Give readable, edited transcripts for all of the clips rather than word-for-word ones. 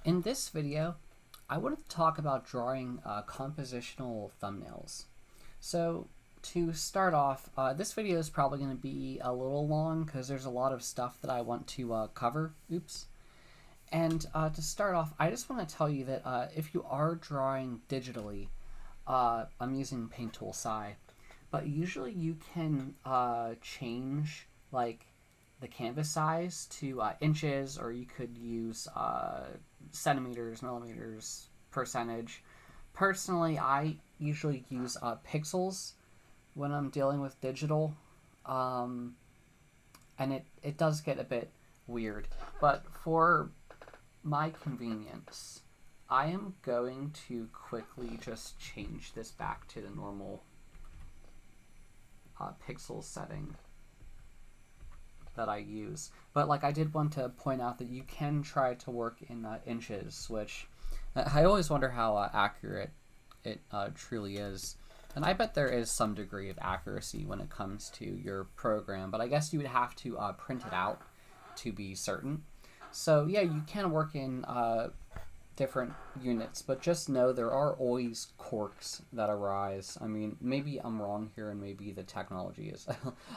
In this video, I wanted to talk about drawing compositional thumbnails. So to start off, this video is probably going to be a little long because there's a lot of stuff that I want to cover. Oops. And to start off, I just want to tell you that if you are drawing digitally, I'm using Paint Tool Sci, but usually you can change like the canvas size to inches, or you could use centimeters, millimeters, percentage. Personally, I usually use pixels when I'm dealing with digital, and it does get a bit weird, but for my convenience, I am going to quickly just change this back to the normal pixel setting that I use. But like, I did want to point out that you can try to work in inches, which I always wonder how accurate it truly is. And I bet there is some degree of accuracy when it comes to your program, but I guess you would have to print it out to be certain. So yeah, you can work in different units, but just know there are always quirks that arise. I mean, maybe I'm wrong here and maybe the technology is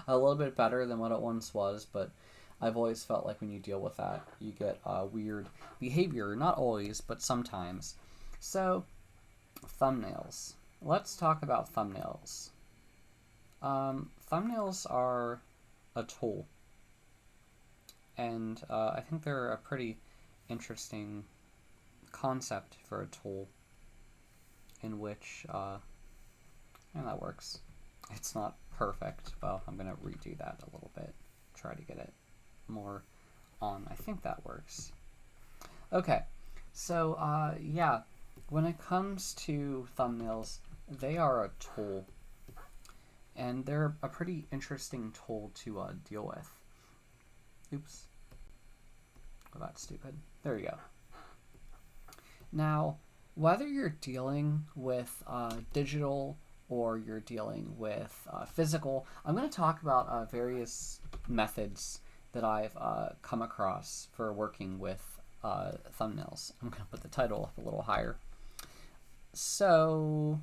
a little bit better than what it once was, but I've always felt like when you deal with that, you get weird behavior. Not always, but sometimes. So, thumbnails. Let's talk about thumbnails. Thumbnails are a tool, and I think they're a pretty interesting concept for a tool in which and that works. It's not perfect. Well, I'm gonna redo that a little bit, try to get it more on. I think that works. Okay, so yeah, when it comes to thumbnails, they are a tool, and they're a pretty interesting tool to deal with. Oops. Oh, that's stupid. There you go. Now, whether you're dealing with digital or you're dealing with physical, I'm going to talk about various methods that I've come across for working with thumbnails. I'm going to put the title up a little higher. So,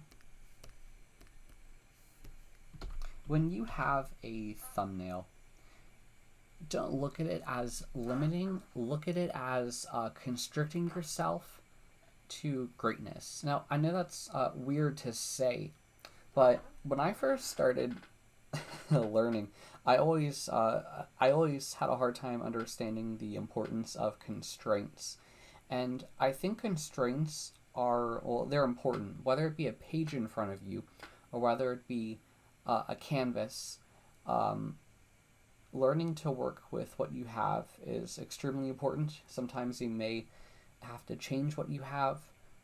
when you have a thumbnail, don't look at it as limiting. Look at it as constricting yourself to greatness. Now, I know that's weird to say, but when I first started learning, I always had a hard time understanding the importance of constraints. And I think constraints are, well, they're important, whether it be a page in front of you or whether it be a canvas. Learning to work with what you have is extremely important. Sometimes you may have to change what you have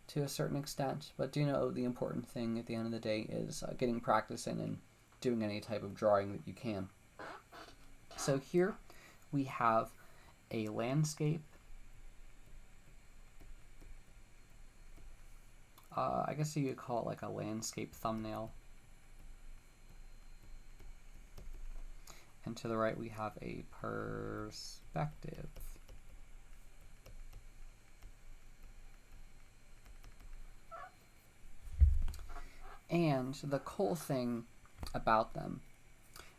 to a certain extent, but do know the important thing at the end of the day is getting practice in and doing any type of drawing that you can. So here we have a landscape. I guess you could call it like a landscape thumbnail. And to the right we have a perspective. And the cool thing about them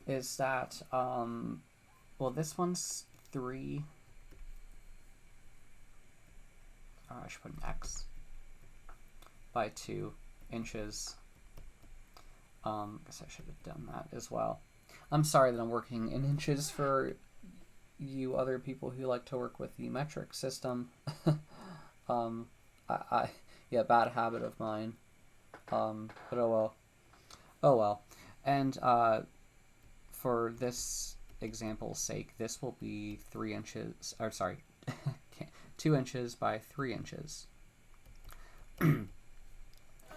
is that, well, this one's 3, I should put an X, by 2 inches. I guess I should have done that as well. I'm sorry that I'm working in inches for you other people who like to work with the metric system. Yeah, bad habit of mine. But oh well. Oh well. And for this example's sake, this will be 3 inches, or sorry, 2 inches by 3 inches.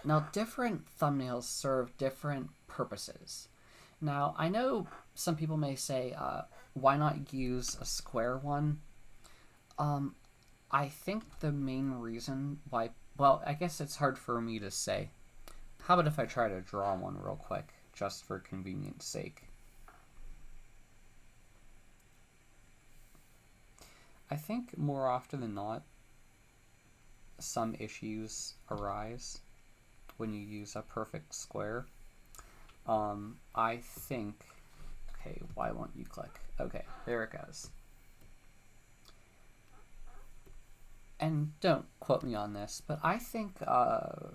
Now, different thumbnails serve different purposes. Now, I know some people may say, why not use a square one? I think the main reason why, well, I guess it's hard for me to say. How about if I try to draw one real quick, just for convenience sake? I think more often than not, some issues arise when you use a perfect square. I think, okay, why won't you click? Okay, there it goes. And don't quote me on this, but I think I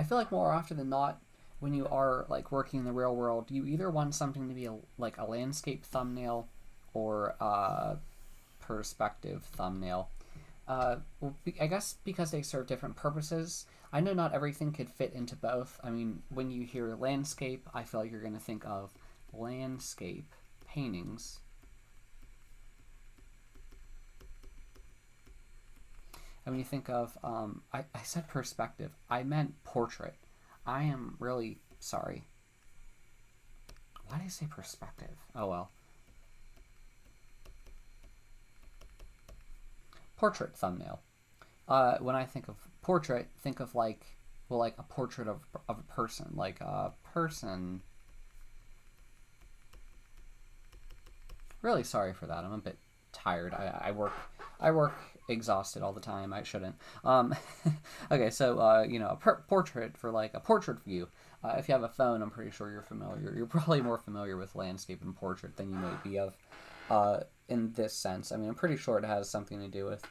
feel like more often than not, when you are like working in the real world, you either want something to be like a landscape thumbnail or a perspective thumbnail. Well, I guess because they serve different purposes. I know not everything could fit into both. I mean, when you hear landscape, I feel like you're going to think of landscape paintings. And when you think of, I said perspective, I meant portrait. I am really sorry. Why did I say perspective? Oh well. Portrait thumbnail. When I think of portrait, think of like, well, like a portrait of a person, like a person. Really sorry for that. I'm a bit tired. I work exhausted all the time. I shouldn't. Okay, so you know, a portrait for like a portrait view. If you have a phone, I'm pretty sure you're familiar. You're probably more familiar with landscape and portrait than you might be of in this sense. I mean, I'm pretty sure it has something to do with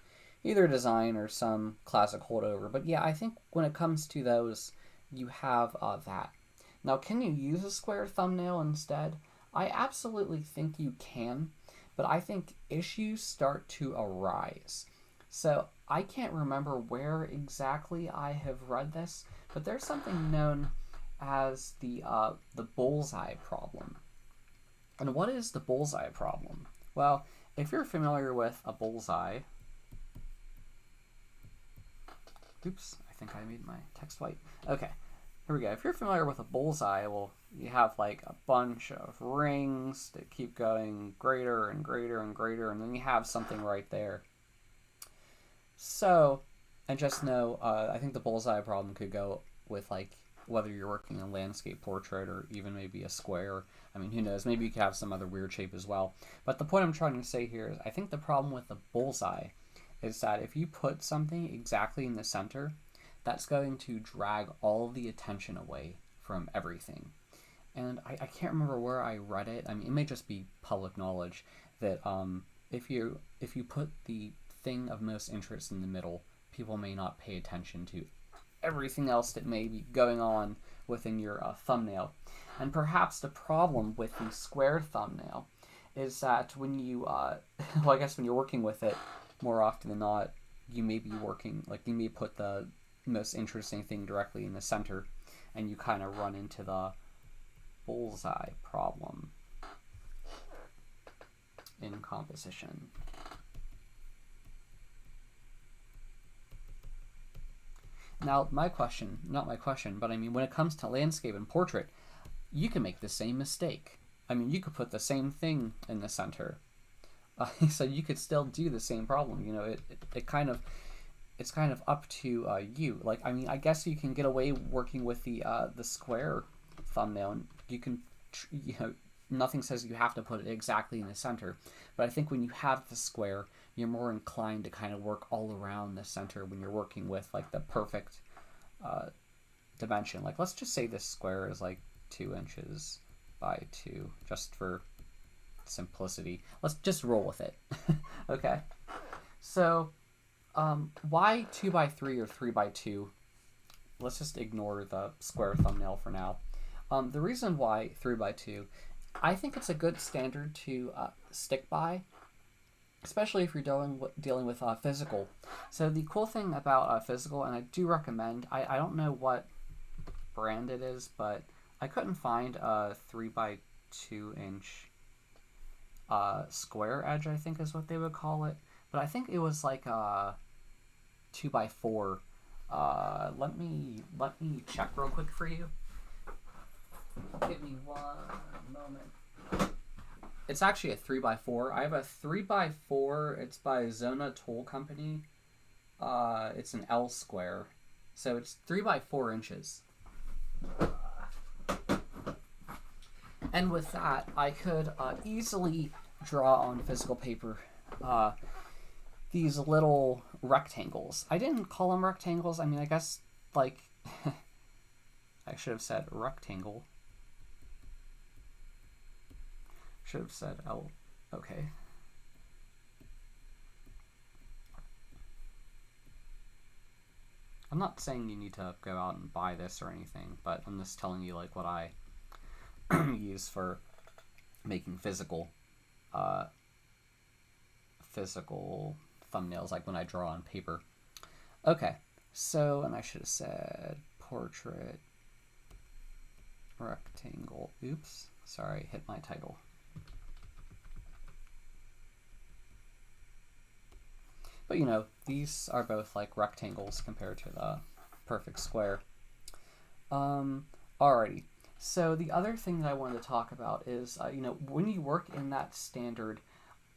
either design or some classic holdover. But yeah, I think when it comes to those, you have that. Now, can you use a square thumbnail instead? I absolutely think you can, but I think issues start to arise. So I can't remember where exactly I have read this, but there's something known as the bullseye problem. And what is the bullseye problem? Well, if you're familiar with a bullseye, oops, I think I made my text white. Okay, here we go. If you're familiar with a bullseye, well, you have like a bunch of rings that keep going greater and greater and greater, and then you have something right there. So, and just know, I think the bullseye problem could go with like whether you're working in landscape, portrait, or even maybe a square. I mean, who knows? Maybe you could have some other weird shape as well. But the point I'm trying to say here is I think the problem with the bullseye is that if you put something exactly in the center, that's going to drag all the attention away from everything. And I can't remember where I read it. I mean, it may just be public knowledge that if you put the thing of most interest in the middle, people may not pay attention to everything else that may be going on within your thumbnail. And perhaps the problem with the square thumbnail is that when you, well, I guess when you're working with it, more often than not, you may be working, like you may put the most interesting thing directly in the center, and you kind of run into the bullseye problem in composition. Now, not my question, but I mean, when it comes to landscape and portrait, you can make the same mistake. I mean, you could put the same thing in the center. So you could still do the same problem. You know, it's kind of up to you. Like, I mean, I guess you can get away working with the square thumbnail, and you can, you know, nothing says you have to put it exactly in the center. But I think when you have the square, you're more inclined to kind of work all around the center when you're working with like the perfect dimension. Like, let's just say this square is like 2 inches by 2, just for simplicity. Let's just roll with it. Okay, so why 2 by 3 or 3 by 2? Let's just ignore the square thumbnail for now. The reason why 3 by 2, I think it's a good standard to stick by, especially if you're dealing with physical. So the cool thing about physical, and I do recommend, I don't know what brand it is, but I couldn't find a 3 by 2 inch square edge, I think is what they would call it. But I think it was like a 2 by 4. Let me check real quick for you. Give me one moment. It's actually a 3 by 4. I have a 3 by 4. It's by Zona Tool Company. It's an L square, so it's 3 by 4 inches. And with that, I could easily draw on physical paper uh, these little rectangles. I didn't call them rectangles. I mean, I guess, like, I should have said rectangle. Should have said L. Okay. I'm not saying you need to go out and buy this or anything, but I'm just telling you, like, what I use for making physical thumbnails, like when I draw on paper. Okay, so, and I should have said portrait rectangle. Oops, sorry, hit my title. But, you know, these are both like rectangles compared to the perfect square. Alrighty. So the other thing that I wanted to talk about is, you know, when you work in that standard,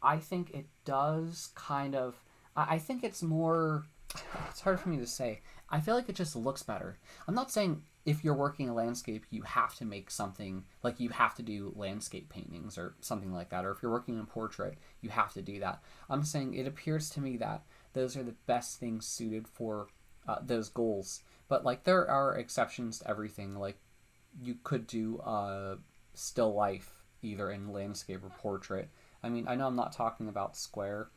I think it does kind of, I think it's more, it's hard for me to say. I feel like it just looks better. I'm not saying if you're working a landscape, you have to make something, like you have to do landscape paintings or something like that. Or if you're working in portrait, you have to do that. I'm saying it appears to me that those are the best things suited for those goals. But like there are exceptions to everything. Like you could do still life either in landscape or portrait. I mean, I know I'm not talking about square,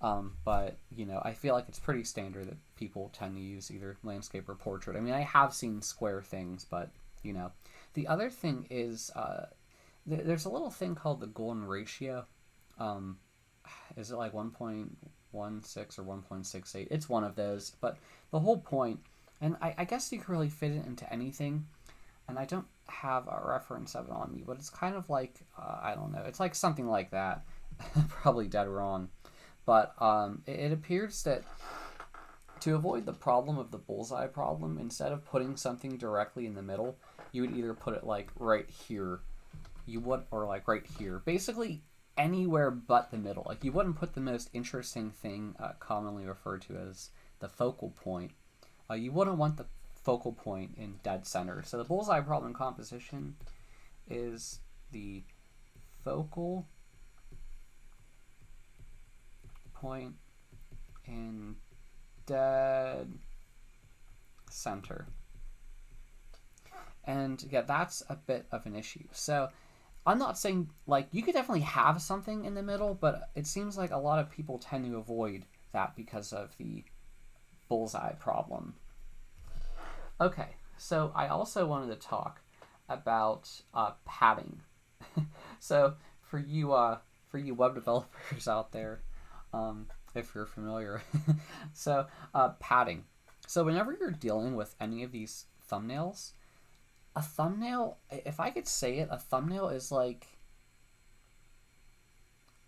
but, you know, I feel like it's pretty standard that people tend to use either landscape or portrait. I mean, I have seen square things, but, you know. The other thing is there's a little thing called the golden ratio. Is it like 1.16 or 1.68? It's one of those. But the whole point, and I guess you can really fit it into anything, and I don't have a reference of it on me, but it's kind of like, I don't know, it's like something like that. Probably dead wrong. But it appears that to avoid the problem of the bullseye problem, instead of putting something directly in the middle, you would either put it like right here, or like right here. Basically anywhere but the middle. Like you wouldn't put the most interesting thing commonly referred to as the focal point. You wouldn't want the focal point in dead center. So the bullseye problem in composition is the focal point in dead center. And yeah, that's a bit of an issue. So I'm not saying, like, you could definitely have something in the middle, but it seems like a lot of people tend to avoid that because of the bullseye problem. Okay, so I also wanted to talk about padding. So for you web developers out there, if you're familiar, so padding. So whenever you're dealing with any of these thumbnails, a thumbnail, if I could say it, a thumbnail is like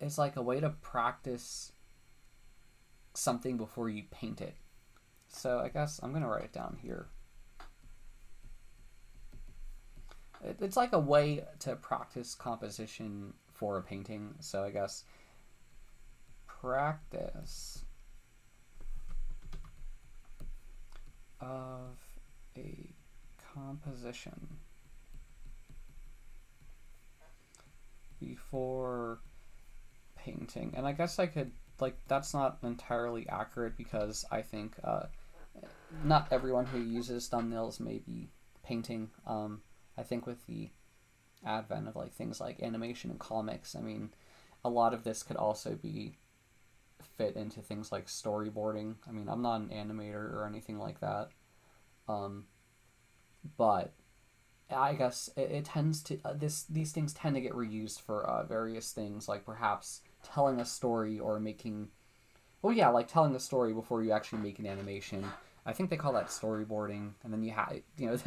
a way to practice something before you paint it. So I guess I'm gonna write it down here. It's like a way to practice composition for a painting. So I guess practice of a composition before painting. And I guess I could, like, that's not entirely accurate because I think not everyone who uses thumbnails may be painting. I think with the advent of like things like animation and comics, I mean, a lot of this could also be fit into things like storyboarding. I mean, I'm not an animator or anything like that, but I guess it tends to these things tend to get reused for various things, like perhaps telling a story or making, well, yeah, like telling a story before you actually make an animation. I think they call that storyboarding, and then you have, you know,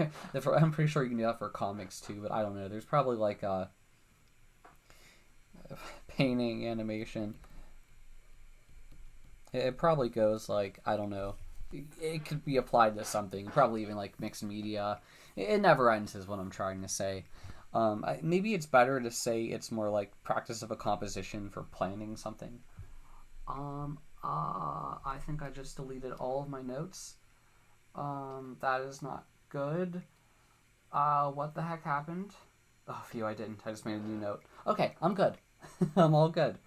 I'm pretty sure you can do that for comics too, but I don't know. There's probably like a painting animation. It probably goes like, I don't know. It could be applied to something, probably even like mixed media. It never ends is what I'm trying to say. Maybe it's better to say it's more like practice of a composition for planning something. I think I just deleted all of my notes. That is not good. What the heck happened? Oh, phew, I didn't. I just made a new note. Okay, I'm good. I'm all good.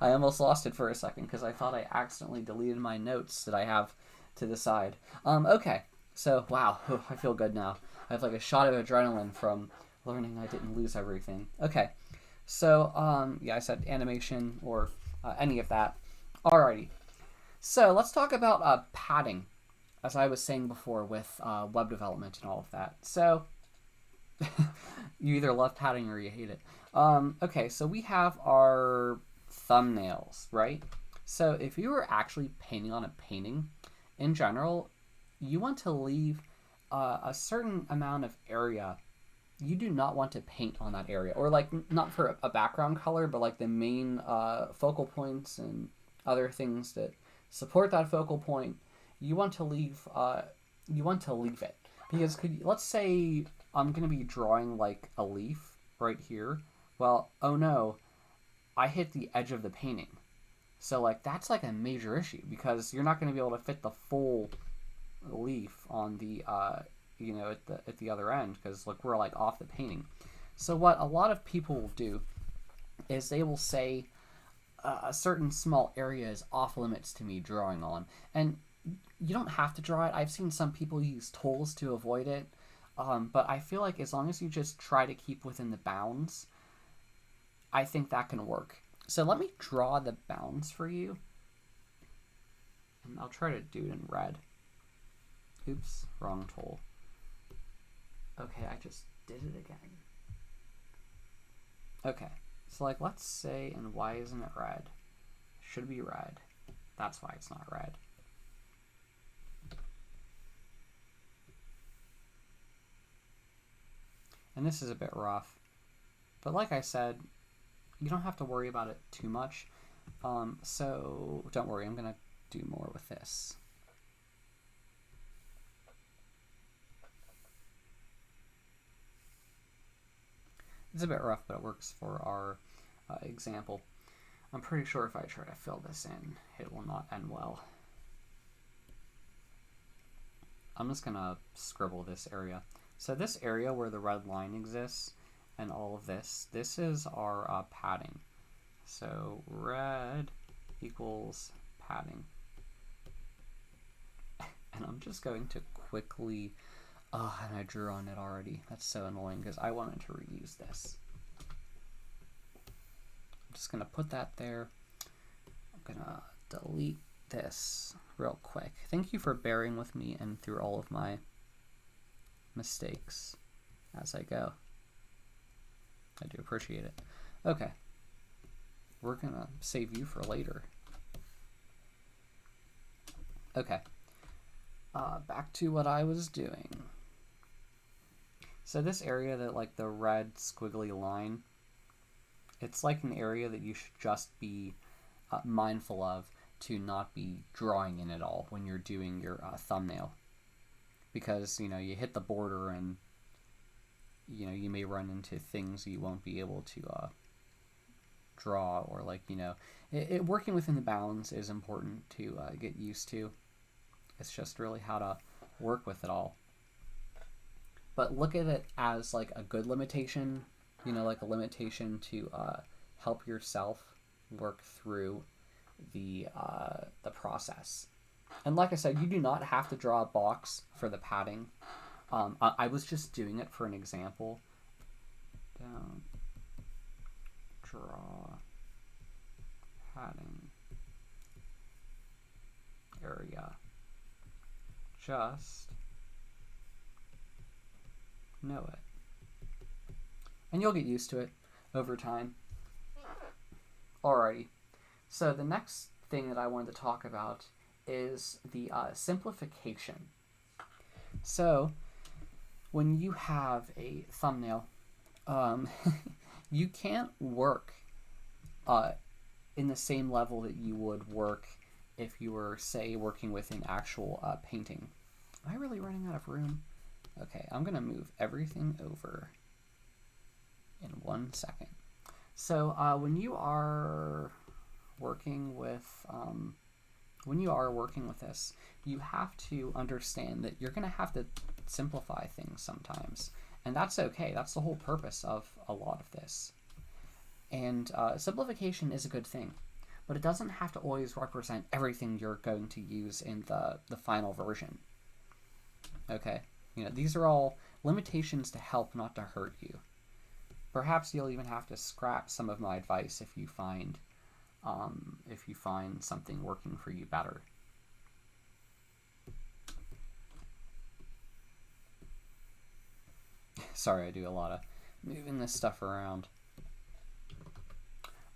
I almost lost it for a second because I thought I accidentally deleted my notes that I have to the side. Okay, so wow, I feel good now. I have like a shot of adrenaline from learning I didn't lose everything. Okay, so yeah, I said animation or any of that. Alrighty, so let's talk about padding, as I was saying before with web development and all of that. So you either love padding or you hate it. Okay, so we have our thumbnails, right? So if you were actually painting on a painting, in general, you want to leave a certain amount of area. You do not want to paint on that area, or like not for a background color, but like the main focal points and other things that support that focal point. You want to leave. You want to leave it because let's say I'm going to be drawing like a leaf right here. Well, oh no, I hit the edge of the painting. So like that's like a major issue because you're not going to be able to fit the full leaf on the at the other end because look, we're like off the painting. So what a lot of people will do is they will say a certain small area is off limits to me drawing on, and you don't have to draw it. I've seen some people use tools to avoid it, but I feel like as long as you just try to keep within the bounds, I think that can work. So let me draw the bounds for you, and I'll try to do it in red. Oops, wrong tool. Okay, I just did it again. Okay, so like let's say, and why isn't it red? Should be red. That's why it's not red. And this is a bit rough. But like I said, you don't have to worry about it too much. So don't worry, I'm going to do more with this. It's a bit rough, but it works for our example. I'm pretty sure if I try to fill this in, it will not end well. I'm just going to scribble this area. So this area where the red line exists and all of this is our padding. So red equals padding. And I'm just going to quickly, and I drew on it already. That's so annoying because I wanted to reuse this. I'm just going to put that there. I'm going to delete this real quick. Thank you for bearing with me and through all of my mistakes as I go. I do appreciate it. Okay. We're going to save you for later. Okay. Back to what I was doing. So this area that like the red squiggly line, it's like an area that you should just be mindful of to not be drawing in at all when you're doing your thumbnail. Because, you know, you hit the border and, you know, you may run into things you won't be able to draw, or like, you know, working within the bounds is important to get used to. It's just really how to work with it all. But look at it as like a good limitation, you know, like a limitation to help yourself work through the process. And like I said, you do not have to draw a box for the padding. I was just doing it for an example. Don't draw padding area. Just know it. And you'll get used to it over time. Alrighty. So the next thing that I wanted to talk about is the simplification. So when you have a thumbnail, you can't work in the same level that you would work if you were, say, working with an actual painting. Am I really running out of room? Okay, I'm going to move everything over in 1 second. So when you are working with this, you have to understand that you're going to have to simplify things sometimes. And that's okay. That's the whole purpose of a lot of this. And simplification is a good thing, but it doesn't have to always represent everything you're going to use in the final version. Okay? These are all limitations to help, not to hurt you. Perhaps you'll even have to scrap some of my advice if you find something working for you better. Sorry, I do a lot of moving this stuff around.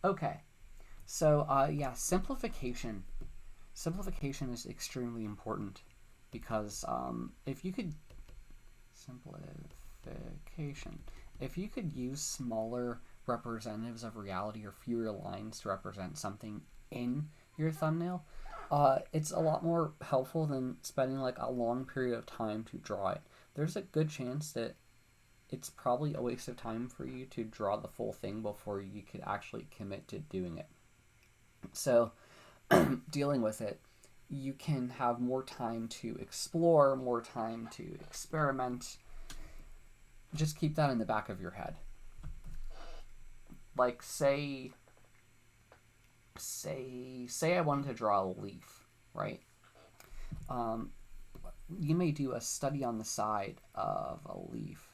Okay, so yeah, simplification. Simplification is extremely important because if you could use smaller representatives of reality or fewer lines to represent something in your thumbnail, it's a lot more helpful than spending like a long period of time to draw it. There's a good chance that it's probably a waste of time for you to draw the full thing before you could actually commit to doing it. So dealing with it, you can have more time to explore, more time to experiment. Just keep that in the back of your head. Like say I wanted to draw a leaf, right? You may do a study on the side of a leaf.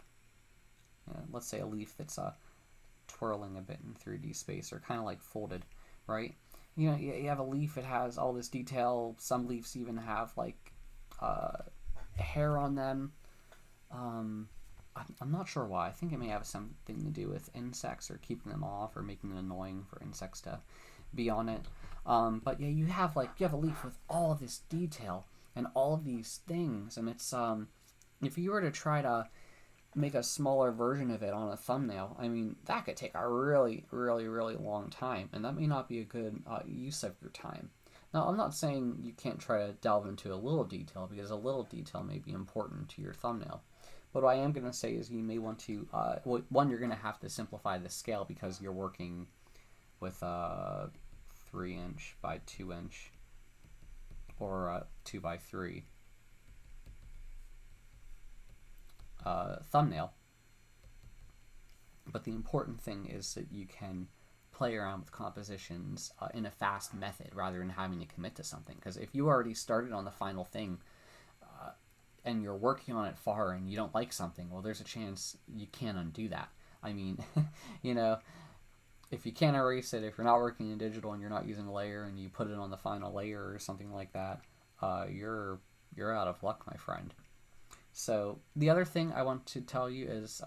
Let's say a leaf that's twirling a bit in 3D space or kind of like folded, right? You have a leaf, it has all this detail. Some leaves even have like hair on them. I'm not sure why. I think it may have something to do with insects or keeping them off or making it annoying for insects to be on it. But yeah, you have a leaf with all of this detail and all of these things, and it's if you were to try to make a smaller version of it on a thumbnail, I mean, that could take a really, really, really long time, and that may not be a good use of your time. Now, I'm not saying you can't try to delve into a little detail, because a little detail may be important to your thumbnail. But what I am going to say is you may want to, one, you're going to have to simplify the scale because you're working with a 3" by 2" or a 2 by 3 thumbnail. But the important thing is that you can play around with compositions in a fast method rather than having to commit to something. Because if you already started on the final thing and you're working on it far and you don't like something, well, there's a chance you can't undo that. I mean, if you can't erase it, if you're not working in digital and you're not using a layer and you put it on the final layer or something like that, you're out of luck, my friend. So the other thing I want to tell you is,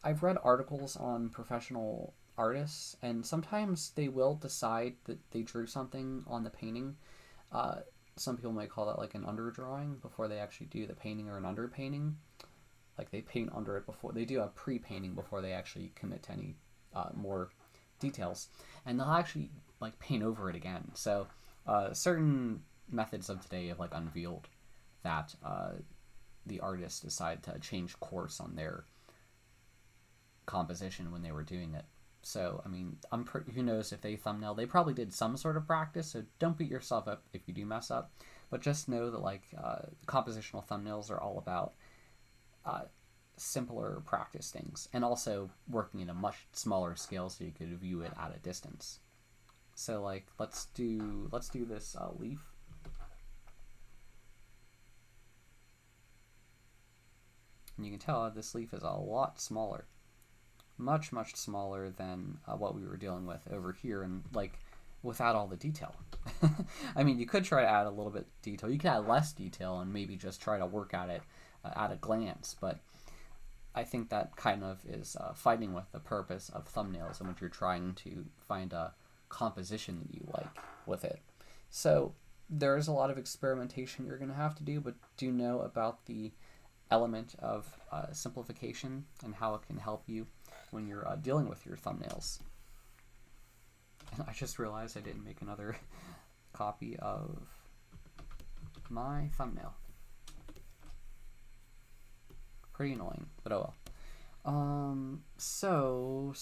I've read articles on professional artists, and sometimes they will decide that they drew something on the painting. Some people might call that like an underdrawing before they actually do the painting, or an underpainting. Like they paint under it before they do a pre-painting before they actually commit to any more details, and they'll actually like paint over it again. So certain methods of today have like unveiled that the artists decide to change course on their composition when they were doing it. So, I mean, who knows if they thumbnail, they probably did some sort of practice, so don't beat yourself up if you do mess up. But just know that, like, compositional thumbnails are all about simpler practice things, and also working in a much smaller scale so you could view it at a distance. So, like, let's do this leaf. And you can tell this leaf is a lot smaller. Much, much smaller than what we were dealing with over here, and like without all the detail. I mean, you could try to add a little bit of detail. You could add less detail and maybe just try to work at it at a glance, but I think that kind of is fighting with the purpose of thumbnails and when you're trying to find a composition that you like with it. So there is a lot of experimentation you're going to have to do, but do know about the element of simplification and how it can help you when you're dealing with your thumbnails. And I just realized I didn't make another copy of my thumbnail. Pretty annoying, but oh well. So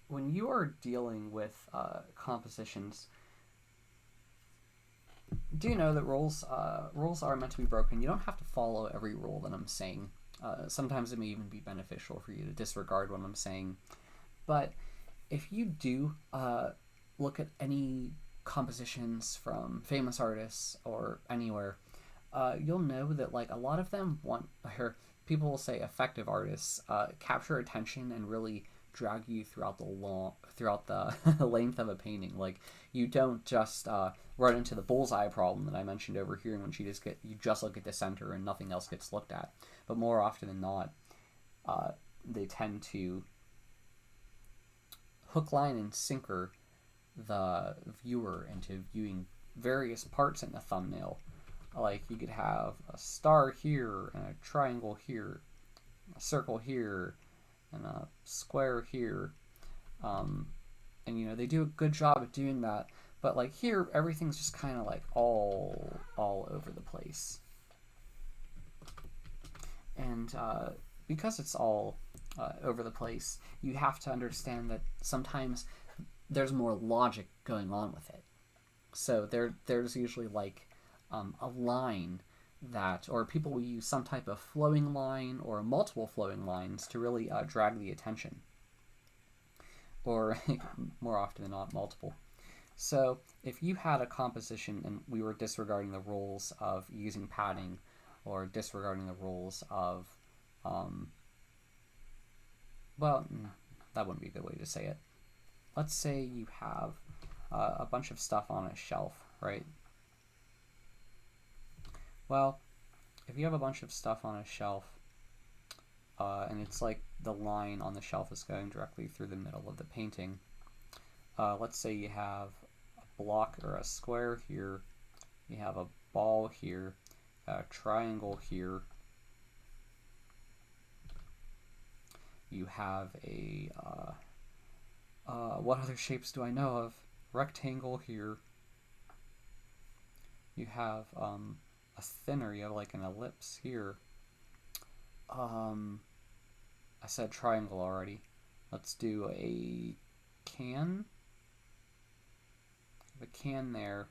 when you are dealing with compositions, do know that rules are meant to be broken. You don't have to follow every rule that I'm saying. Sometimes it may even be beneficial for you to disregard what I'm saying. But if you do look at any compositions from famous artists or anywhere, you'll know that like a lot of them want, or people will say effective artists capture attention and really drag you throughout the length of a painting. Like you don't just run into the bullseye problem that I mentioned over here, in which you just look at the center and nothing else gets looked at. But more often than not, they tend to hook, line, and sinker the viewer into viewing various parts in the thumbnail. Like you could have a star here and a triangle here, a circle here, and a square here. And you know, they do a good job at doing that, but like here everything's just kind of like all over the place. And because it's all over the place, you have to understand that sometimes there's more logic going on with it. So there's usually like a line that, or people will use some type of flowing line or multiple flowing lines to really drag the attention, or more often than not, multiple. So if you had a composition and we were disregarding the rules of using padding or disregarding the rules of, well, that wouldn't be a good way to say it. Let's say you have a bunch of stuff on a shelf, right? Well, if you have a bunch of stuff on a shelf, and it's like the line on the shelf is going directly through the middle of the painting, let's say you have a block or a square here, you have a ball here, a triangle here, you have a, what other shapes do I know of? Rectangle here, you have a thinner, you have like an ellipse here. I said triangle already. Let's do a can. A can there.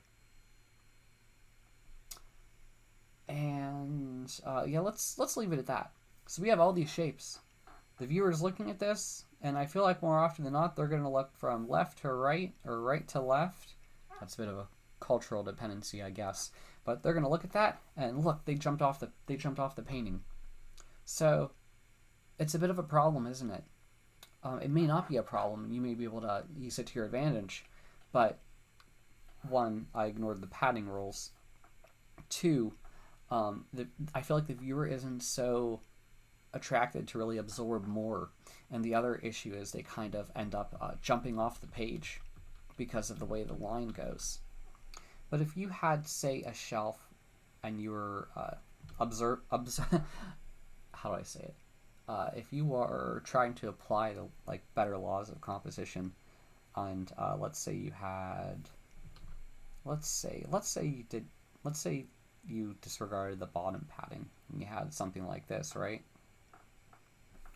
And yeah, let's leave it at that. So we have all these shapes. The viewer's looking at this, and I feel like more often than not, they're going to look from left to right or right to left. That's a bit of a cultural dependency, I guess. But they're going to look at that, and look, they jumped off the painting. So it's a bit of a problem, isn't it? It may not be a problem. You may be able to use it to your advantage, but one, I ignored the padding rules. Two, I feel like the viewer isn't so attracted to really absorb more. And the other issue is they kind of end up jumping off the page because of the way the line goes. But if you had, say, a shelf and you were how do I say it? If you are trying to apply the like better laws of composition, and let's say you had, let's say you disregarded the bottom padding and you had something like this, right?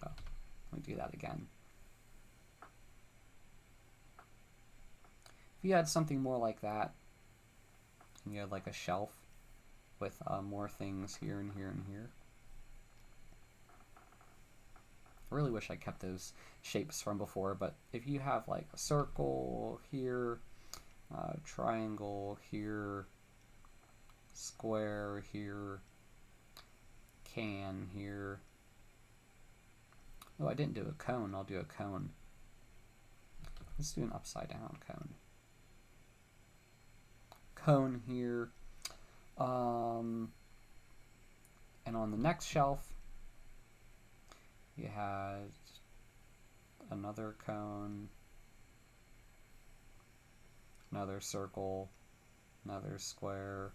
Oh, let me do that again. If you had something more like that, and you had like a shelf with more things here and here and here. I really wish I kept those shapes from before, but if you have like a circle here, triangle here, square here, can here. Oh, I didn't do a cone. I'll do a cone. Let's do an upside down cone. Cone here. And on the next shelf, you had another cone, another circle, another square,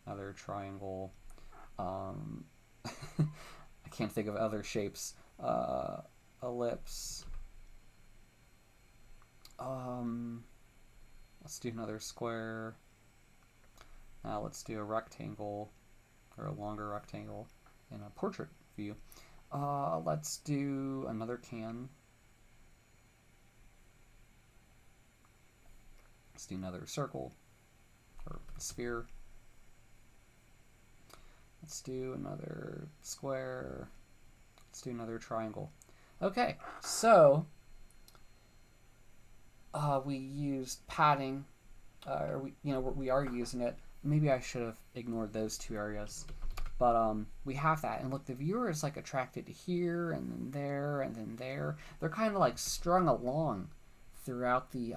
another triangle. I can't think of other shapes. Ellipse. Let's do another square. Now let's do a rectangle, or a longer rectangle in a portrait view. Let's do another can. Let's do another circle, or sphere. Let's do another square. Let's do another triangle. Okay, so we used padding, or we are using it. Maybe I should have ignored those two areas, but we have that. And look, the viewer is like attracted to here and then there and then there. They're kind of like strung along throughout the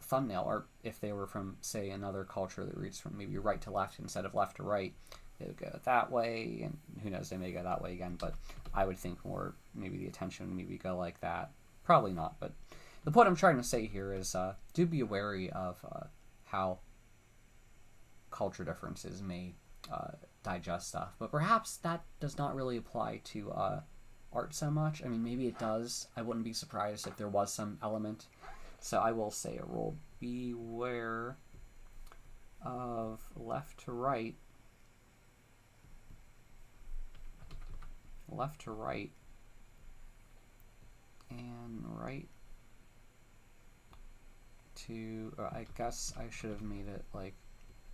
thumbnail, or if they were from, say, another culture that reads from maybe right to left instead of left to right, they would go that way, and who knows, they may go that way again, but I would think more maybe the attention would maybe go like that. Probably not, but the point I'm trying to say here is do be wary of how culture differences may digest stuff, but perhaps that does not really apply to art so much. I mean, maybe it does. I wouldn't be surprised if there was some element. So I will say a rule: beware of left to right, and right to, or I guess I should have made it like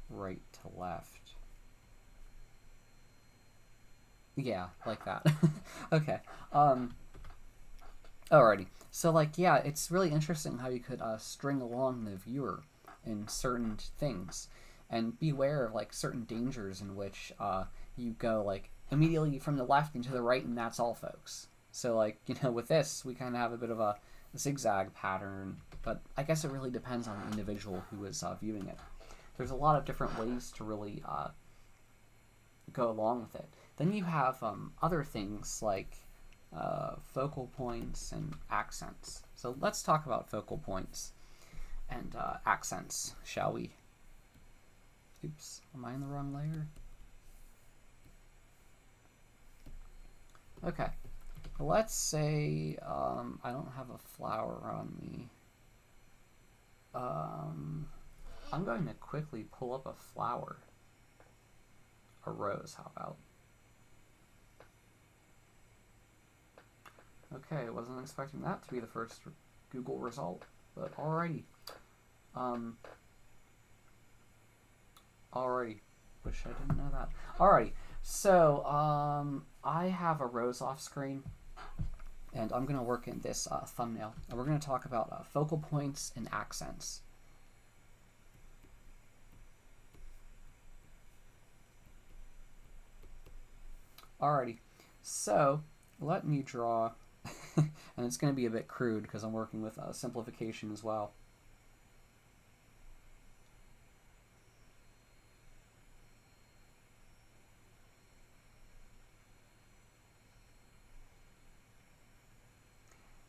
right to left. Yeah, like that. Okay. Alrighty. So, like, yeah, it's really interesting how you could string along the viewer in certain things, and beware of like certain dangers in which you go like immediately from the left into the right, and that's all, folks. So, like, with this, we kind of have a bit of a zigzag pattern, but I guess it really depends on the individual who is viewing it. There's a lot of different ways to really go along with it. Then you have other things like focal points and accents. So let's talk about focal points and accents, shall we? Oops, am I in the wrong layer? Okay, let's say I don't have a flower on me. I'm going to quickly pull up a flower. A rose, how about? Okay, I wasn't expecting that to be the first Google result, but alrighty. Alrighty. Wish I didn't know that. Alrighty. So, I have a rose off screen, and I'm going to work in this thumbnail, and we're going to talk about focal points and accents. Alrighty. So, let me draw, and it's going to be a bit crude because I'm working with simplification as well.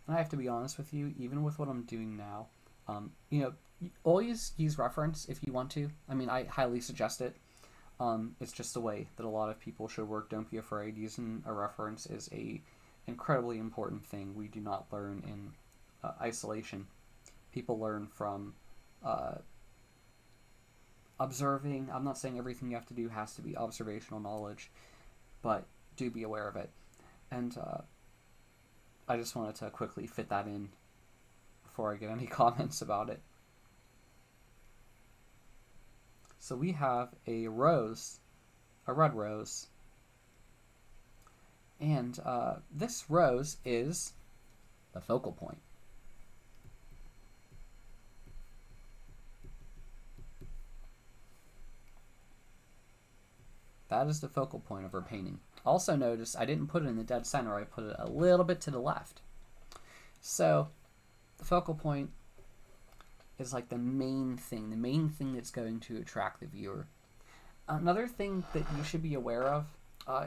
And I have to be honest with you, even with what I'm doing now, always use reference if you want to. I mean, I highly suggest it. It's just the way that a lot of people should work. Don't be afraid. Using a reference is a incredibly important thing. We do not learn in isolation. People learn from observing. I'm not saying everything you have to do has to be observational knowledge, but do be aware of it. And I just wanted to quickly fit that in before I get any comments about it. So we have a rose, a red rose, and this rose is the focal point. That is the focal point of our painting. Also notice I didn't put it in the dead center, I put it a little bit to the left. So the focal point is like the main thing that's going to attract the viewer. Another thing that you should be aware of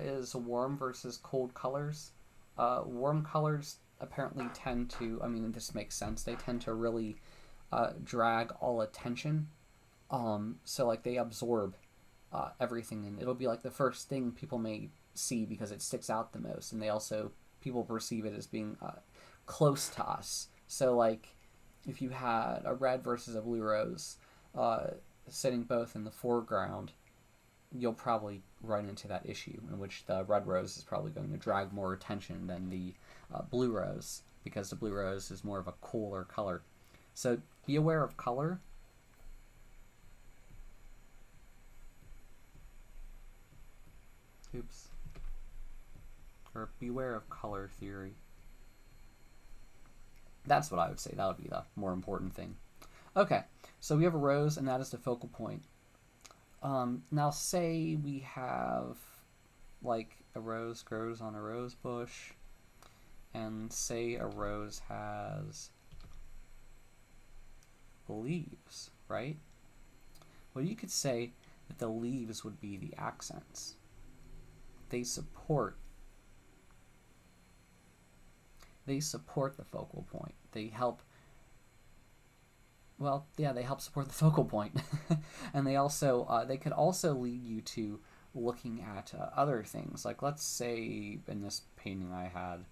is warm versus cold colors. Warm colors apparently tend to, I mean, this makes sense, they tend to really drag all attention. So like they absorb everything, and it'll be like the first thing people may see because it sticks out the most, and people perceive it as being close to us. So like if you had a red versus a blue rose sitting both in the foreground, you'll probably run into that issue in which the red rose is probably going to drag more attention than the blue rose, because the blue rose is more of a cooler color. So be aware of color. Oops. Or beware of color theory. That's what I would say. That would be the more important thing. Okay, so we have a rose, and that is the focal point. Now say we have, like, a rose grows on a rose bush, and say a rose has leaves, right? Well, you could say that the leaves would be the accents. They support the focal point. They help, well, yeah, they help support the focal point. And they also, they could also lead you to looking at other things. Like, let's say in this painting I had,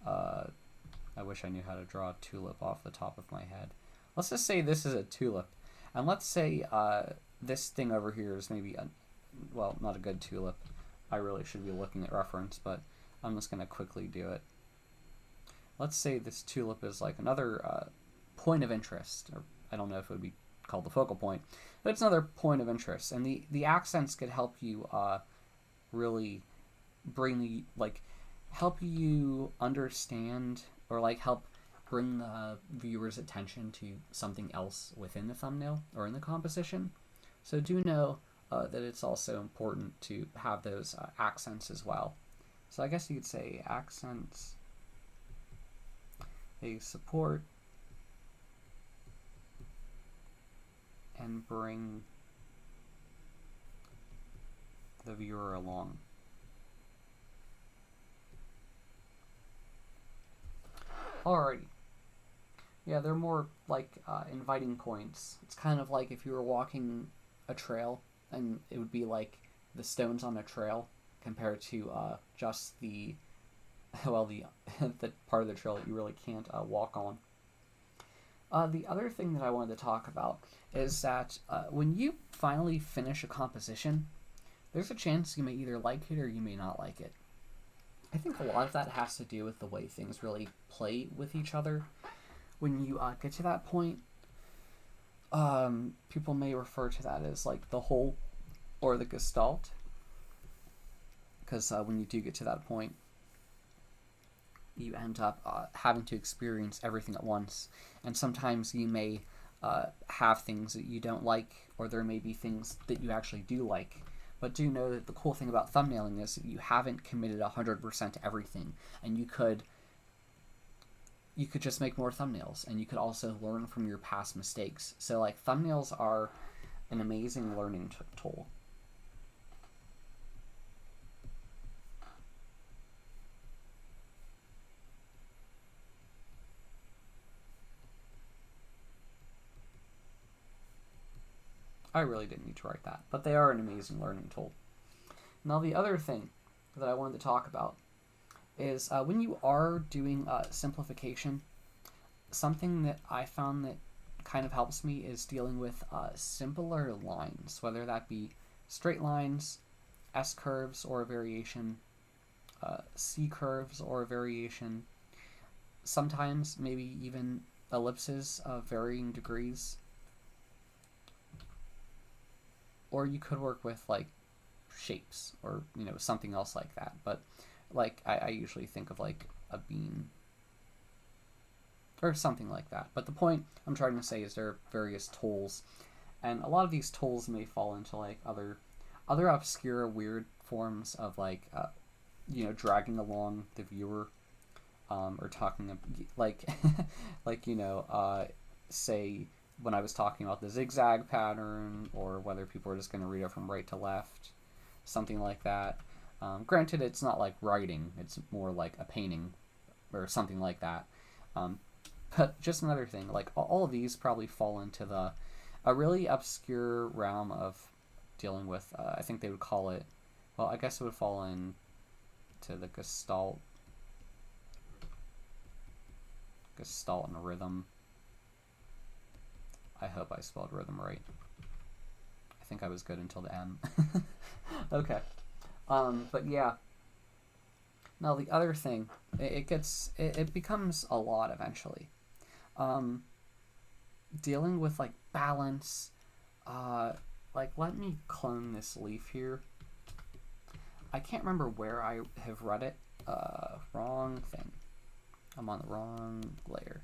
I wish I knew how to draw a tulip off the top of my head. Let's just say this is a tulip. And let's say this thing over here is maybe, well, not a good tulip. I really should be looking at reference, but I'm just going to quickly do it. Let's say this tulip is like another point of interest, or I don't know if it would be called the focal point, but it's another point of interest. And the accents could help you really bring the, like, help you understand, or like help bring the viewer's attention to something else within the thumbnail or in the composition. So do know that it's also important to have those accents as well. So I guess you could say accents, they support and bring the viewer along. Alrighty. Yeah, they're more like inviting points. It's kind of like if you were walking a trail, and it would be like the stones on a trail compared to just the, well, the part of the trail that you really can't walk on. The other thing that I wanted to talk about is that when you finally finish a composition, there's a chance you may either like it or you may not like it. I think a lot of that has to do with the way things really play with each other. When you get to that point, people may refer to that as like the whole or the gestalt, because when you do get to that point, you end up having to experience everything at once, and sometimes you may have things that you don't like, or there may be things that you actually do like. But do know that the cool thing about thumbnailing is that you haven't committed 100% to everything, and you could just make more thumbnails, and you could also learn from your past mistakes. So like, thumbnails are an amazing learning tool. I really didn't need to write that, but they are an amazing learning tool. Now the other thing that I wanted to talk about is when you are doing simplification, something that I found that kind of helps me is dealing with simpler lines, whether that be straight lines, S curves or a variation, C curves or a variation, sometimes maybe even ellipses of varying degrees. Or you could work with like shapes or, you know, something else like that. But like I usually think of like a bean or something like that. But the point I'm trying to say is there are various tools, and a lot of these tools may fall into like other obscure weird forms of like you know, dragging along the viewer, or talking like like, you know, say when I was talking about the zigzag pattern, or whether people are just going to read it from right to left, something like that. Granted, it's not like writing, it's more like a painting or something like that. But just another thing, like all of these probably fall into a really obscure realm of dealing with, I think they would call it, well, I guess it would fall into the gestalt and rhythm. I hope I spelled rhythm right. I think I was good until the M. Okay. But yeah. Now the other thing, it becomes a lot eventually. Dealing with like balance, like let me clone this leaf here. I can't remember where I have read it. Wrong thing. I'm on the wrong layer.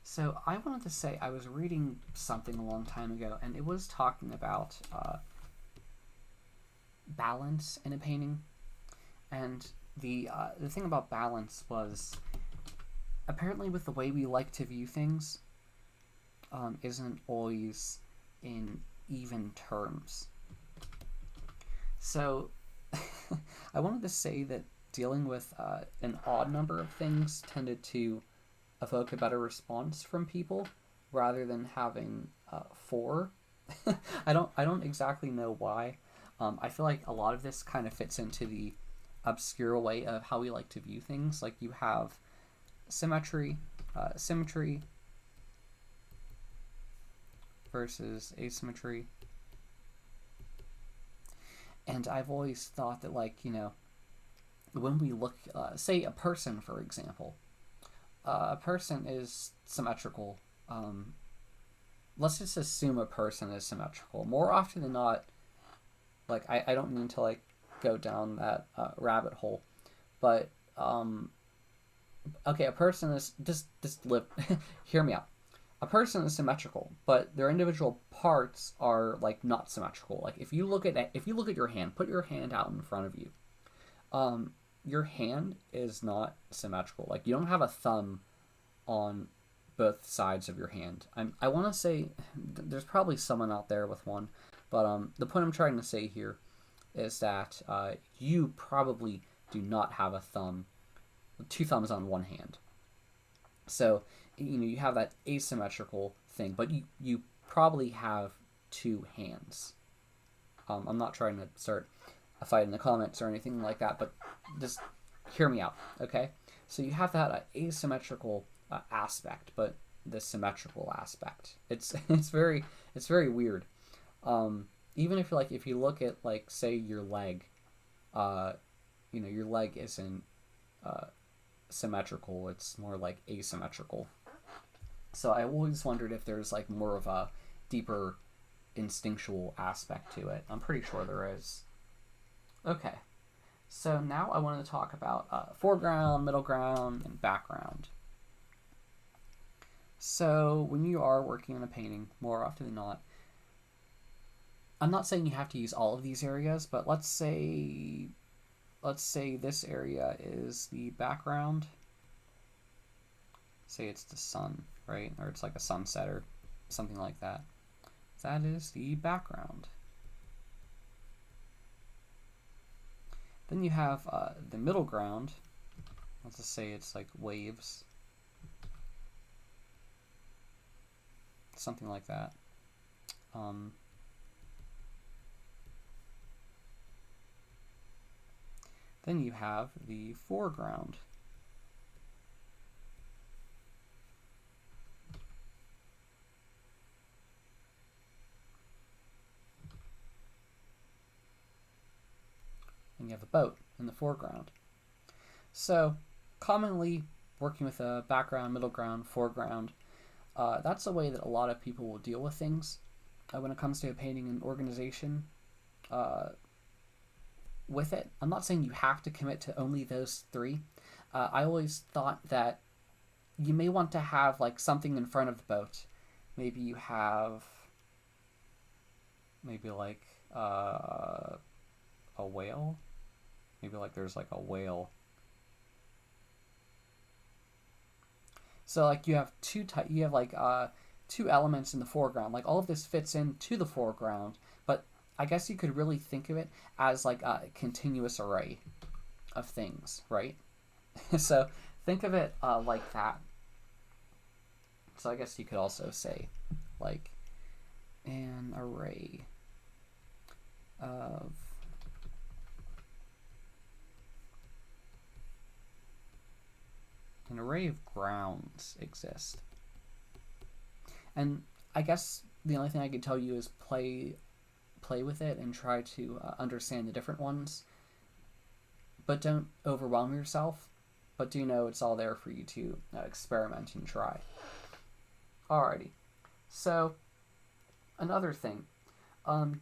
So I wanted to say I was reading something a long time ago, and it was talking about balance in a painting. And the thing about balance was apparently with the way we like to view things isn't always in even terms. So I wanted to say that dealing with an odd number of things tended to evoke a better response from people rather than having 4. I don't exactly know why. I feel like a lot of this kind of fits into the obscure way of how we like to view things. Like you have symmetry versus asymmetry. And I've always thought that, like, you know, when we look, say a person, for example, a person is symmetrical. Let's just assume a person is symmetrical. More often than not, like, I don't mean to, like, go down that rabbit hole, but, okay, a person is, just live, hear me out. A person is symmetrical, but their individual parts are like not symmetrical. Like if you look at your hand, put your hand out in front of you. Your hand is not symmetrical. Like you don't have a thumb on both sides of your hand. I want to say there's probably someone out there with one, but the point I'm trying to say here is that you probably do not have a thumb, 2 thumbs on one hand. So you know, you have that asymmetrical thing, but you probably have 2 hands. I'm not trying to start a fight in the comments or anything like that, but just hear me out, okay? So you have that asymmetrical aspect, but the symmetrical aspect. It's very weird. Even if you look at, like, say your leg, you know, your leg isn't symmetrical. It's more like asymmetrical. So I always wondered if there's like more of a deeper instinctual aspect to it. I'm pretty sure there is. Okay, so now I wanted to talk about foreground, middle ground, and background. So when you are working on a painting, more often than not, I'm not saying you have to use all of these areas, but let's say this area is the background. Say it's the sun, right? Or it's like a sunset or something like that. That is the background. Then you have the middle ground. Let's just say it's like waves. Something like that. Then you have the foreground. And you have a boat in the foreground. So commonly working with a background, middle ground, foreground, that's a way that a lot of people will deal with things when it comes to a painting and organization with it. I'm not saying you have to commit to only those 3. I always thought that you may want to have like something in front of the boat. Maybe you have like a whale. Maybe like there's like a whale. So like you have 2 elements in the foreground. Like all of this fits into the foreground, but I guess you could really think of it as like a continuous array of things, right? So think of it like that. So I guess you could also say like an array of grounds exist. And I guess the only thing I could tell you is play with it and try to understand the different ones. But don't overwhelm yourself. But do know it's all there for you to experiment and try. Alrighty. So, another thing.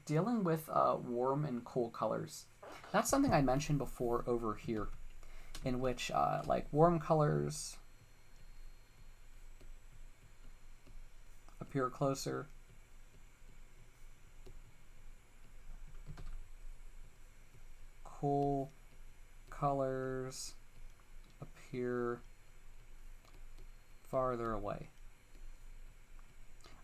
Dealing with warm and cool colors. That's something I mentioned before over here, in which like warm colors appear closer. Cool colors appear farther away.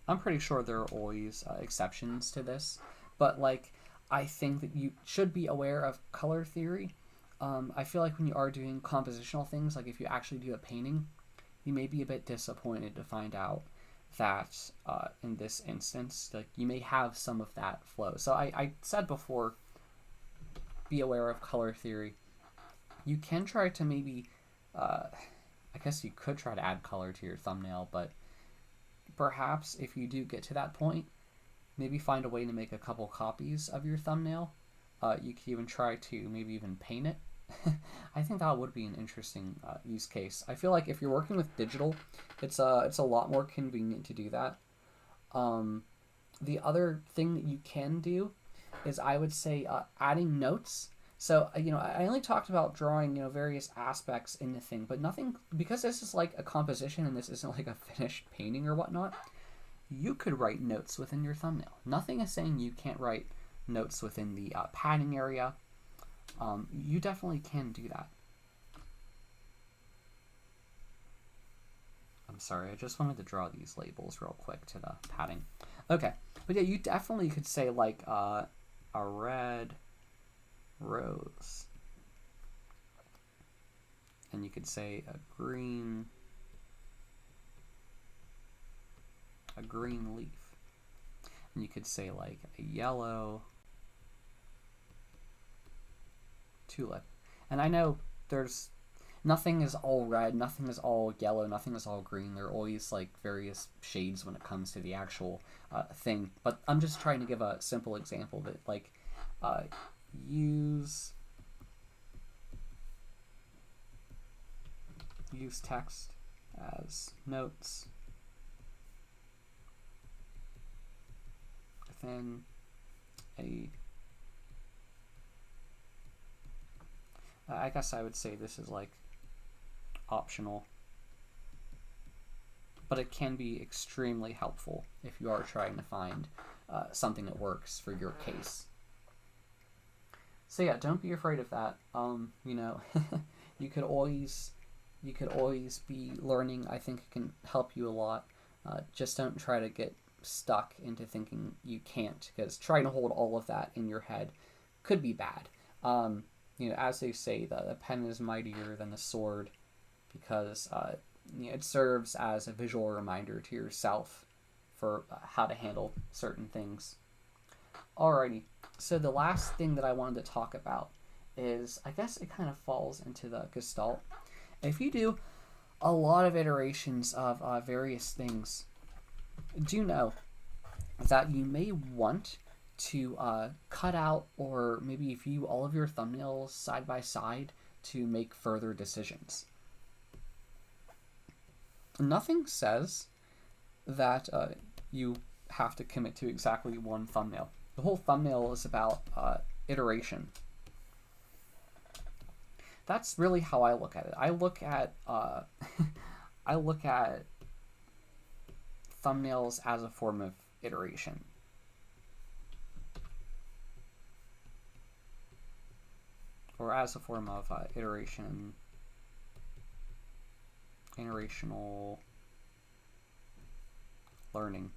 I'm pretty sure there are always exceptions to this, but like I think that you should be aware of color theory. I feel like when you are doing compositional things, like if you actually do a painting, you may be a bit disappointed to find out that in this instance, like you may have some of that flow. So I said before, be aware of color theory. You can try to maybe, I guess you could try to add color to your thumbnail, but perhaps if you do get to that point, maybe find a way to make a couple copies of your thumbnail. You could even try to maybe even paint it. I think that would be an interesting use case. I feel like if you're working with digital, it's a lot more convenient to do that. The other thing that you can do is, I would say, adding notes. So, I only talked about drawing, various aspects in the thing, but nothing, because this is like a composition and this isn't like a finished painting or whatnot, you could write notes within your thumbnail. Nothing is saying you can't write notes within the padding area. You definitely can do that. I'm sorry, I just wanted to draw these labels real quick to the padding. Okay, but yeah, you definitely could say like a red rose, and you could say a green leaf, and you could say like a yellow tulip. And I know there's nothing is all red, nothing is all yellow, nothing is all green. There are always like various shades when it comes to the actual thing, but I'm just trying to give a simple example that like use text as notes within a, I guess I would say this is like optional, but it can be extremely helpful if you are trying to find something that works for your case. So yeah, don't be afraid of that. You could always be learning. I think it can help you a lot. Just don't try to get stuck into thinking you can't, because trying to hold all of that in your head could be bad. As they say, the pen is mightier than the sword, because it serves as a visual reminder to yourself for how to handle certain things. Alrighty, so the last thing that I wanted to talk about is, I guess it kind of falls into the gestalt. If you do a lot of iterations of various things, do know that you may want to cut out or maybe view all of your thumbnails side by side to make further decisions. Nothing says that you have to commit to exactly one thumbnail. The whole thumbnail is about iteration. That's really how I look at it. I look at thumbnails as a form of iteration. Or as a form of iterational learning.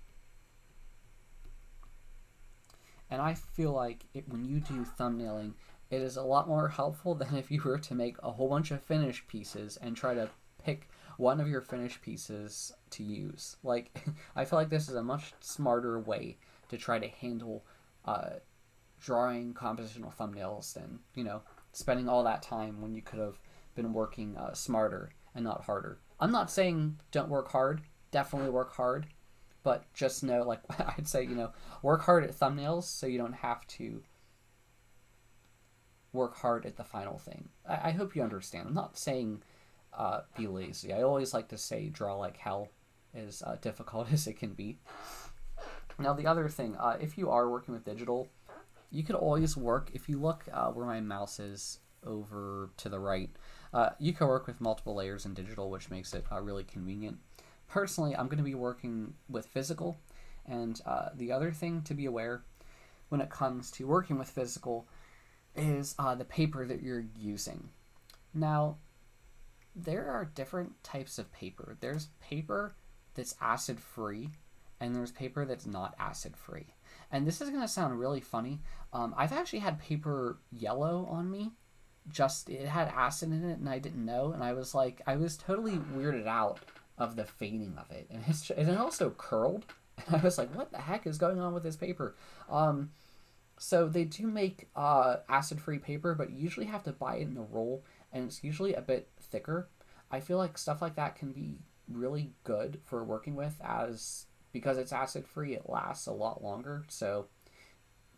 And I feel like when you do thumbnailing, it is a lot more helpful than if you were to make a whole bunch of finished pieces and try to pick one of your finished pieces to use. Like, I feel like this is a much smarter way to try to handle drawing compositional thumbnails than, spending all that time when you could have been working smarter and not harder. I'm not saying don't work hard. Definitely work hard. But just know, like, I'd say, work hard at thumbnails so you don't have to work hard at the final thing. I hope you understand. I'm not saying be lazy. I always like to say draw like hell, as difficult as it can be. Now the other thing, if you are working with digital, you could always work, if you look where my mouse is over to the right, you can work with multiple layers in digital, which makes it really convenient. Personally, I'm going to be working with physical, and the other thing to be aware when it comes to working with physical is the paper that you're using. Now, there are different types of paper. There's paper that's acid-free, and there's paper that's not acid-free. And this is going to sound really funny. I've actually had paper yellow on me. Just, it had acid in it, and I didn't know, and I was totally weirded out of the fading of it. And it also curled, and I was like, what the heck is going on with this paper? So they do make acid-free paper, but you usually have to buy it in a roll, and it's usually a bit thicker. I feel like stuff like that can be really good for working with, as because it's acid-free, it lasts a lot longer. So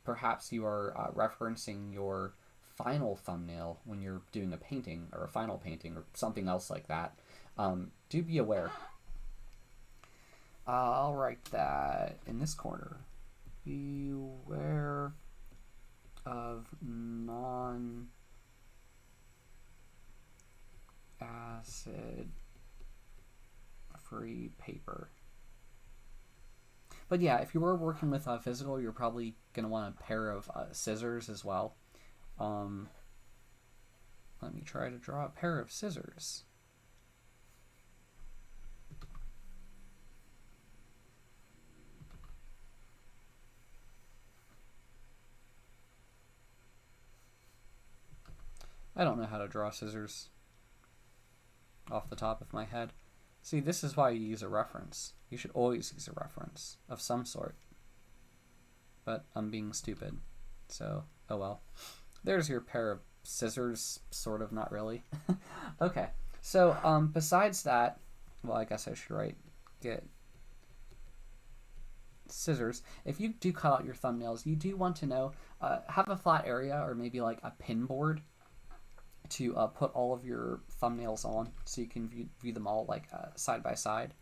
perhaps you are referencing your final thumbnail when you're doing a painting or a final painting or something else like that. Do be aware. I'll write that in this corner. Beware of non-acid-free paper. But yeah, if you were working with physical, you're probably going to want a pair of scissors as well. Let me try to draw a pair of scissors. I don't know how to draw scissors off the top of my head. See, this is why you use a reference. You should always use a reference of some sort. But I'm being stupid, so oh well. There's your pair of scissors, sort of, not really. Okay, so besides that, well, I guess I should get scissors. If you do cut out your thumbnails, you do want to know, have a flat area or maybe like a pin board to put all of your thumbnails on, so you can view them all like side by side.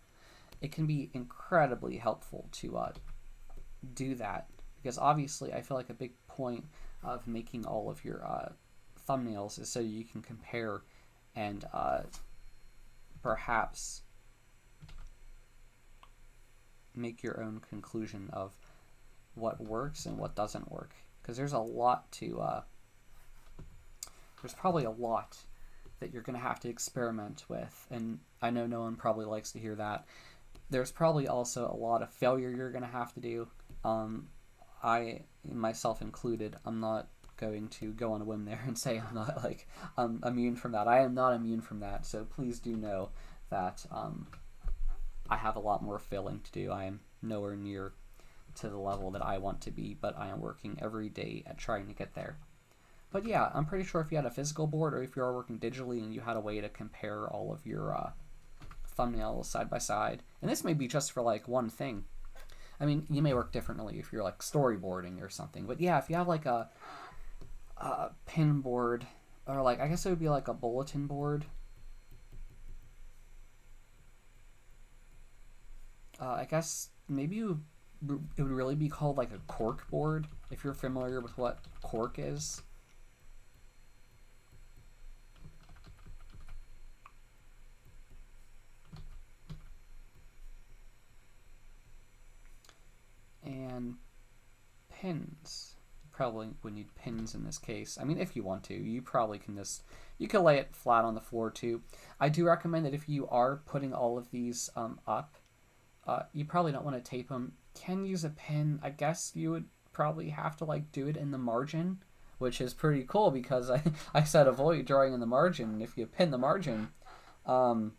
It can be incredibly helpful to do that, because obviously I feel like a big point of making all of your thumbnails is so you can compare and perhaps make your own conclusion of what works and what doesn't work, because there's a lot to there's probably a lot that you're going to have to experiment with, and I know no one probably likes to hear that. There's probably also a lot of failure you're going to have to do. I, myself included, I'm not going to go on a whim there and say I'm not immune from that. I am not immune from that, so please do know that I have a lot more failing to do. I am nowhere near to the level that I want to be, but I am working every day at trying to get there. But yeah, I'm pretty sure if you had a physical board, or if you are working digitally and you had a way to compare all of your thumbnails side by side, and this may be just for like one thing. I mean, you may work differently if you're like storyboarding or something. But yeah, if you have like a pin board, or like, I guess it would be like a bulletin board. I guess maybe it would really be called like a cork board, if you're familiar with what cork is. And pins. You probably would need pins in this case. I mean, if you want to, you probably can you can lay it flat on the floor too. I do recommend that if you are putting all of these up, you probably don't want to tape them. Can use a pin. I guess you would probably have to like do it in the margin, which is pretty cool, because I said avoid drawing in the margin. And if you pin the margin, you're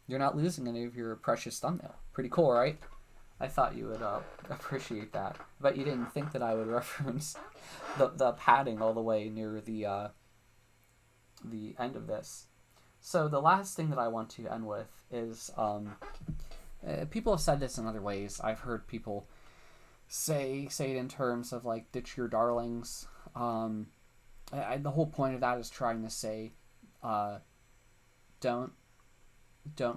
not losing any of your precious thumbnail. Pretty cool, right? I thought you would appreciate that, but you didn't think that I would reference the padding all the way near the end of this. So the last thing that I want to end with is people have said this in other ways. I've heard people say it in terms of like ditch your darlings. The whole point of that is trying to say don't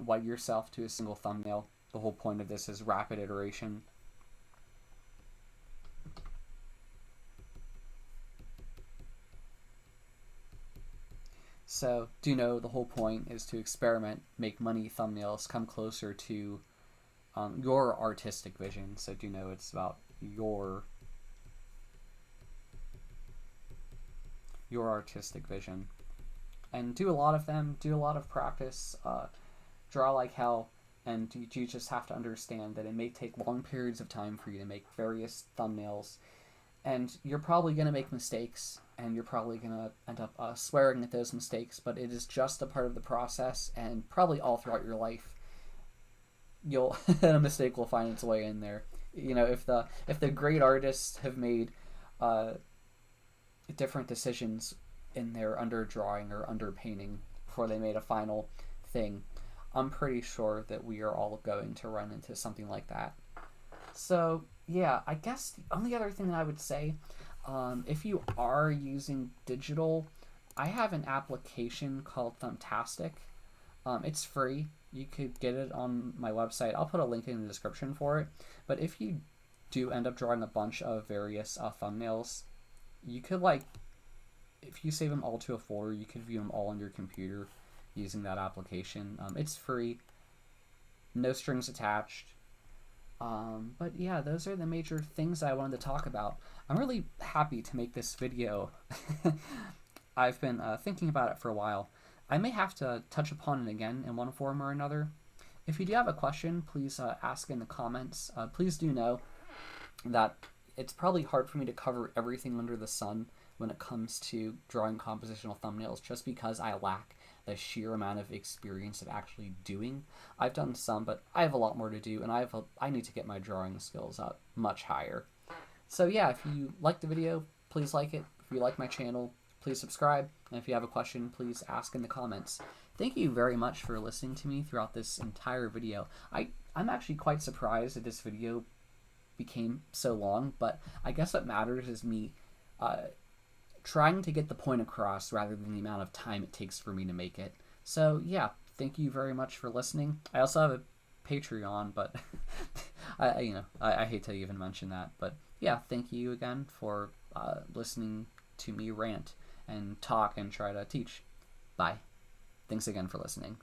wed yourself to a single thumbnail. The whole point of this is rapid iteration. So do know the whole point is to experiment, make money thumbnails, come closer to your artistic vision. So do know it's about your artistic vision. And do a lot of them, do a lot of practice, draw like hell, and you just have to understand that it may take long periods of time for you to make various thumbnails, and you're probably going to make mistakes, and you're probably going to end up swearing at those mistakes, but it is just a part of the process, and probably all throughout your life, a mistake will find its way in there. You know, if the great artists have made different decisions in their underdrawing or underpainting before they made a final thing, I'm pretty sure that we are all going to run into something like that. So yeah, I guess the only other thing that I would say, if you are using digital, I have an application called Thumbtastic. It's free. You could get it on my website. I'll put a link in the description for it. But if you do end up drawing a bunch of various thumbnails, you could, like, if you save them all to a folder, you could view them all on your computer using that application. It's free, no strings attached. But yeah, those are the major things I wanted to talk about. I'm really happy to make this video. I've been thinking about it for a while. I may have to touch upon it again in one form or another. If you do have a question, please ask in the comments. Please do know that it's probably hard for me to cover everything under the sun when it comes to drawing compositional thumbnails, just because I lack the sheer amount of experience of actually doing. I've done some, but I have a lot more to do, and I need to get my drawing skills up much higher. So yeah, if you like the video, please like it. If you like my channel, please subscribe. And if you have a question, please ask in the comments. Thank you very much for listening to me throughout this entire video. I'm actually quite surprised that this video became so long, but I guess what matters is me trying to get the point across rather than the amount of time it takes for me to make it. So yeah, thank you very much for listening. I also have a Patreon, but I hate to even mention that. But yeah, thank you again for listening to me rant and talk and try to teach. Bye. Thanks again for listening.